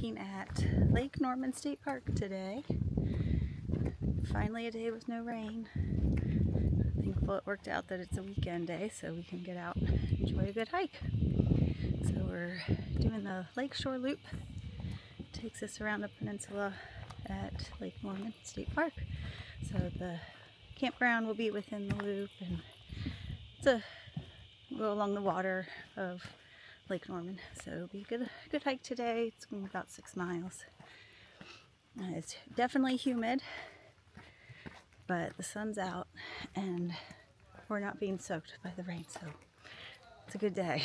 hiking at Lake Norman State Park today. Finally a day with no rain. Thankful it worked out that it's a weekend day so we can get out and enjoy a good hike. So we're doing the Lakeshore Loop. Takes us around the peninsula at Lake Norman State Park. So the campground will be within the loop, and go along the water of Lake Norman. So it'll be a good hike today. It's going to be about 6 miles. It's definitely humid, but the sun's out and we're not being soaked by the rain, so it's a good day.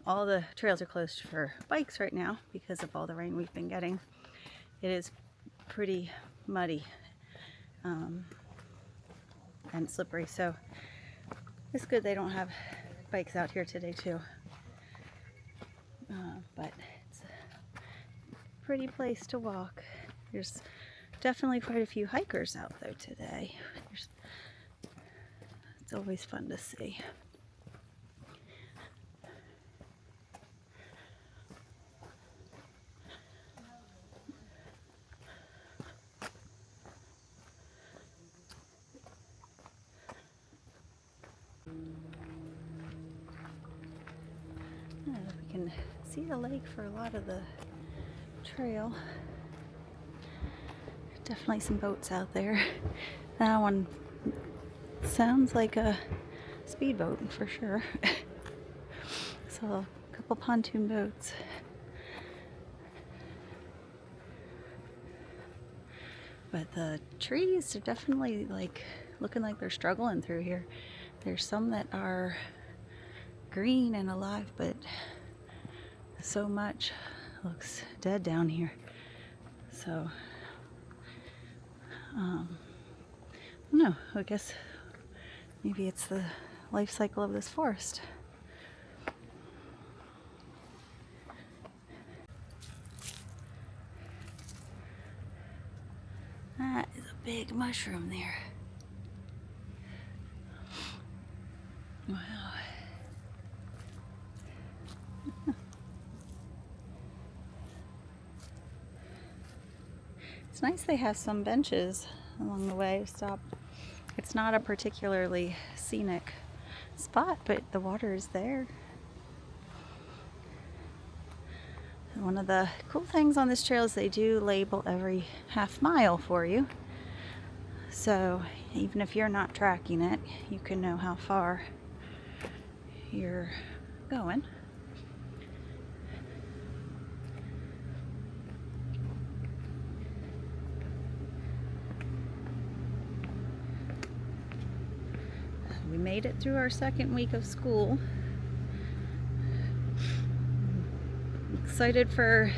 All the trails are closed for bikes right now because of all the rain we've been getting. It is pretty muddy and slippery, so it's good they don't have bikes out here today too. But it's a pretty place to walk. There's definitely quite a few hikers out though today. It's always fun to see. We can see the lake for a lot of the trail. Definitely some boats out there. That one sounds like a speedboat for sure. So a couple pontoon boats. But the trees are definitely looking like they're struggling through here. There's some that are green and alive, but so much looks dead down here. So I don't know, I guess maybe it's the life cycle of this forest. That is a big mushroom there. Wow. It's nice they have some benches along the way to stop. It's not a particularly scenic spot, but the water is there. And one of the cool things on this trail is they do label every half mile for you. So even if you're not tracking it, you can know how far you're going. We made it through our second week of school. Excited for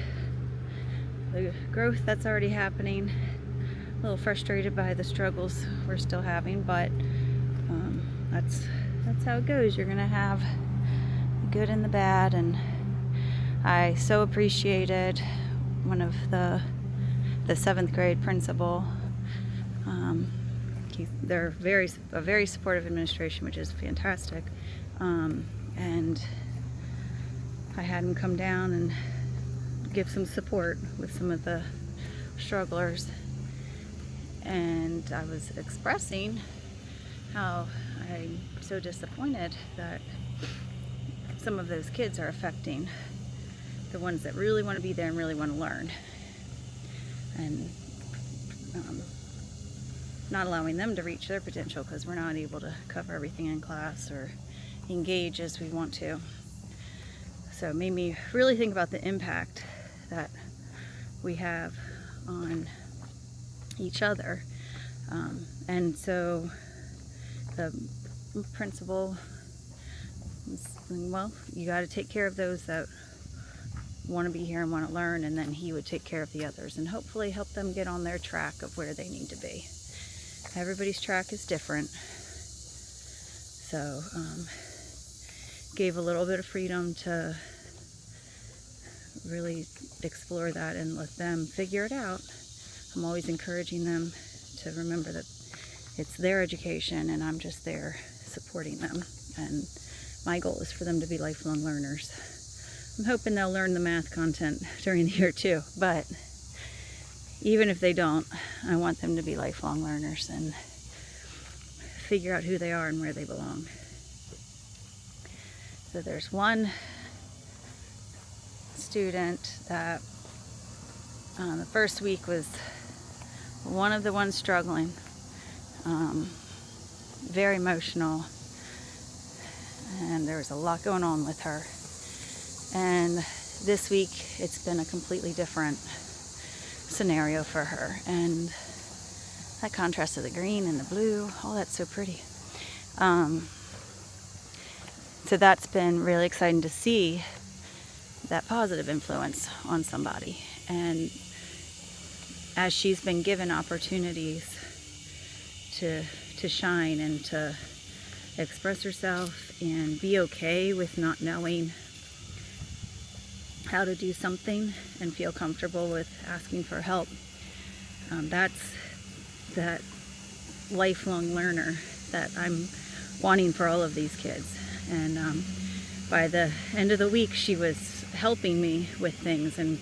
the growth that's already happening. A little frustrated by the struggles we're still having, but that's how it goes. You're gonna have the good and the bad, and I so appreciated one of the 7th grade principal. They're a very supportive administration, which is fantastic. And I had him come down and give some support with some of the strugglers. And I was expressing how I'm so disappointed that some of those kids are affecting the ones that really want to be there and really want to learn. And not allowing them to reach their potential because we're not able to cover everything in class or engage as we want to. So it made me really think about the impact that we have on each other. And so the principal was saying, well, you got to take care of those that want to be here and want to learn, and then he would take care of the others and hopefully help them get on their track of where they need to be. Everybody's track is different, so gave a little bit of freedom to really explore that and let them figure it out. I'm always encouraging them to remember that it's their education and I'm just there supporting them, and my goal is for them to be lifelong learners. I'm hoping they'll learn the math content during the year too, but even if they don't, I want them to be lifelong learners and figure out who they are and where they belong. So there's one student that the first week was one of the ones struggling, very emotional, and there was a lot going on with her. And this week it's been a completely different scenario for her, and that contrast of the green and the blue, oh, that's so pretty. So that's been really exciting to see that positive influence on somebody. And as she's been given opportunities to shine and to express herself and be okay with not knowing how to do something and feel comfortable with asking for help, that's that lifelong learner that I'm wanting for all of these kids. And by the end of the week, she was helping me with things and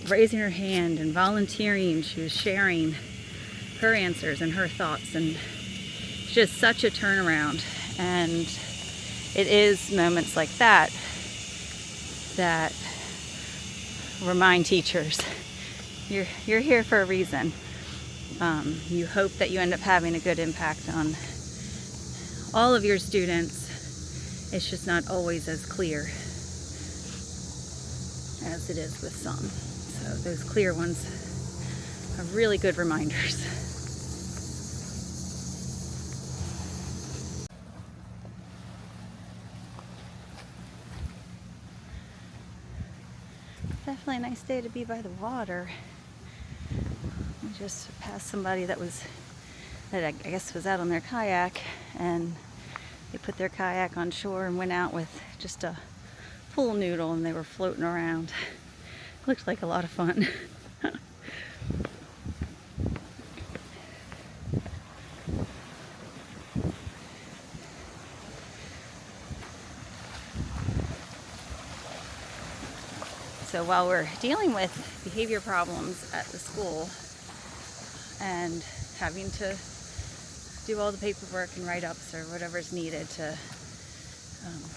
raising her hand and volunteering. She was sharing her answers and her thoughts, and just such a turnaround. And it is moments like that that remind teachers, you're here for a reason. You hope that you end up having a good impact on all of your students. It's just not always as clear as it is with some. So those clear ones are really good reminders. Definitely a nice day to be by the water. We just passed somebody that I guess was out on their kayak, and they put their kayak on shore and went out with just a pool noodle, and they were floating around. Looked like a lot of fun. So while we're dealing with behavior problems at the school and having to do all the paperwork and write-ups or whatever's needed to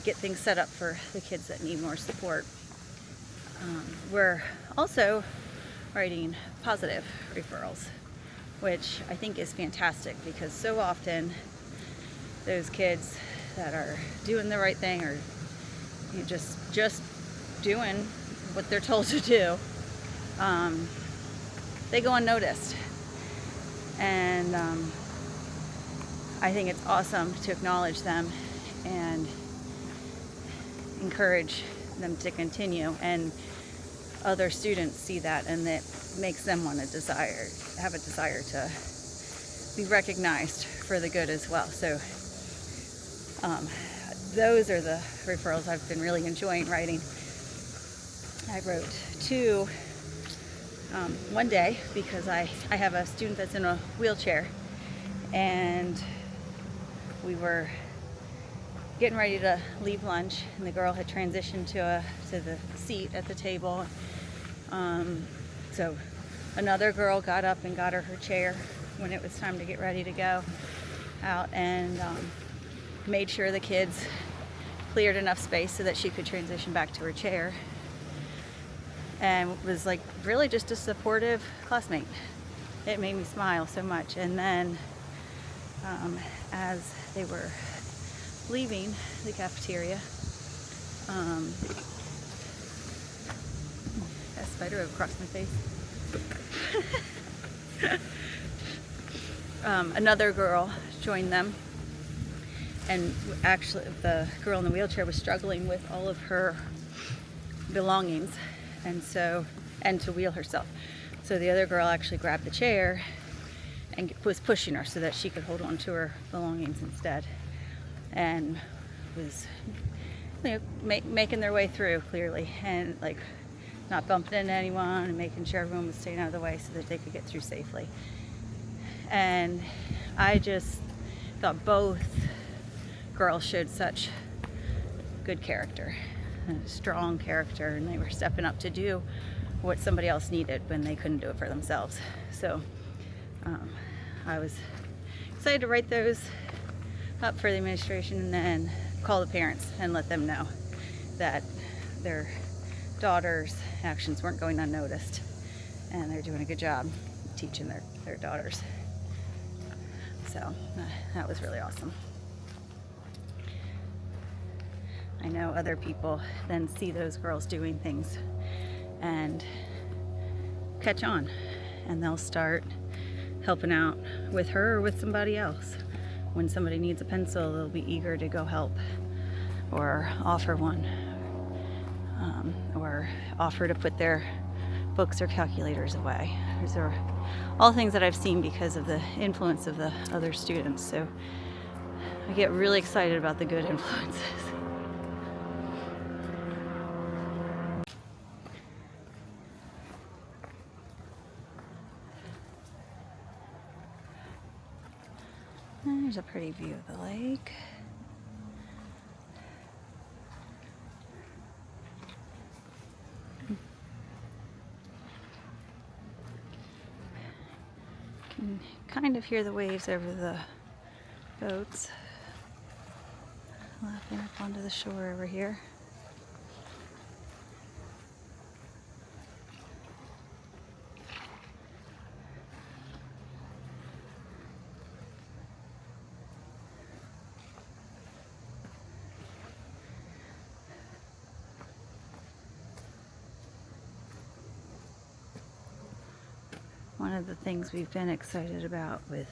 get things set up for the kids that need more support, we're also writing positive referrals, which I think is fantastic, because so often those kids that are doing the right thing, or just doing what they're told to do, they go unnoticed. And I think it's awesome to acknowledge them and encourage them to continue, and other students see that, and it makes them have a desire to be recognized for the good as well. So those are the referrals I've been really enjoying writing. I wrote two one day because I have a student that's in a wheelchair, and we were getting ready to leave lunch, and the girl had transitioned to the seat at the table. So another girl got up and got her chair when it was time to get ready to go out, and made sure the kids cleared enough space so that she could transition back to her chair, and was like really just a supportive classmate. It made me smile so much. And then as they were leaving the cafeteria, a spider across my face. Another girl joined them, and actually the girl in the wheelchair was struggling with all of her belongings, and to wheel herself. So the other girl actually grabbed the chair and was pushing her so that she could hold on to her belongings instead, and was making their way through clearly, and like not bumping into anyone, and making sure everyone was staying out of the way so that they could get through safely. And I just thought both girls showed such good character. and a strong character, and they were stepping up to do what somebody else needed when they couldn't do it for themselves. So I was excited to write those up for the administration and then call the parents and let them know that their daughters' actions weren't going unnoticed, and they're doing a good job teaching their daughters. So that was really awesome. I know other people then see those girls doing things and catch on, and they'll start helping out with her or with somebody else. When somebody needs a pencil, they'll be eager to go help or offer one, or offer to put their books or calculators away. These are all things that I've seen because of the influence of the other students. So I get really excited about the good influences. There's a pretty view of the lake. Can kind of hear the waves over the boats lapping up onto the shore over here. One of the things we've been excited about with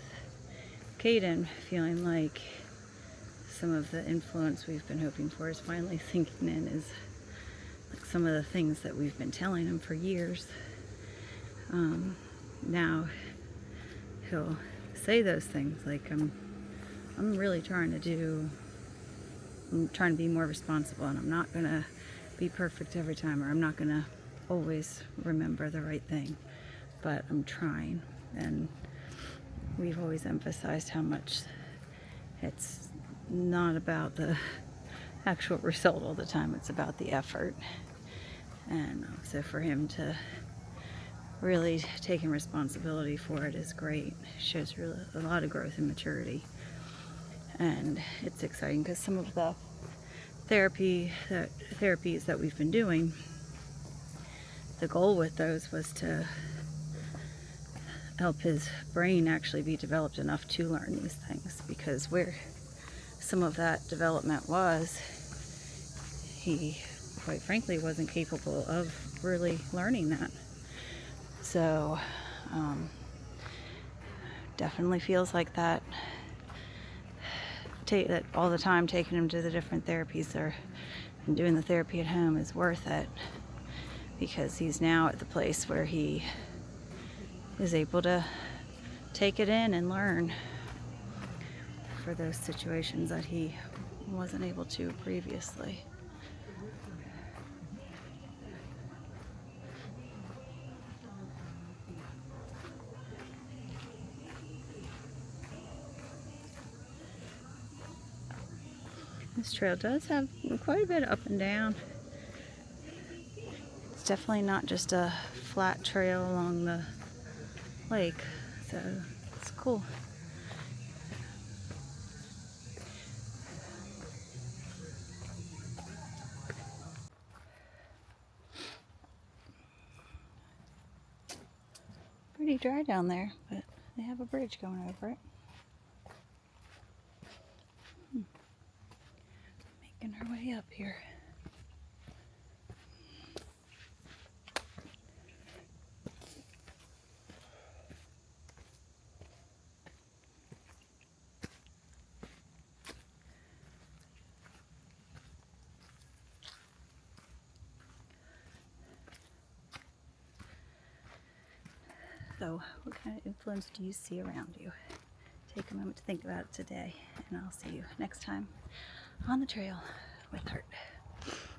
Caden, feeling like some of the influence we've been hoping for is finally sinking in, is like some of the things that we've been telling him for years. Now he'll say those things like, I'm really trying to be more responsible, and I'm not gonna be perfect every time, or I'm not gonna always remember the right thing, but I'm trying. And we've always emphasized how much it's not about the actual result all the time, it's about the effort. And so for him to really taking responsibility for it is great. It shows really a lot of growth and maturity, and it's exciting because some of the therapies that we've been doing, the goal with those was to help his brain actually be developed enough to learn these things, because where some of that development was, he quite frankly wasn't capable of really learning that. So definitely feels like that all the time taking him to the different therapies and doing the therapy at home is worth it, because he's now at the place where he is able to take it in and learn for those situations that he wasn't able to previously. This trail does have quite a bit of up and down. It's definitely not just a flat trail along the lake, so it's cool. Pretty dry down there, but they have a bridge going over it. Making her way up here. So, what kind of influence do you see around you? Take a moment to think about it today, and I'll see you next time on the trail with Heart.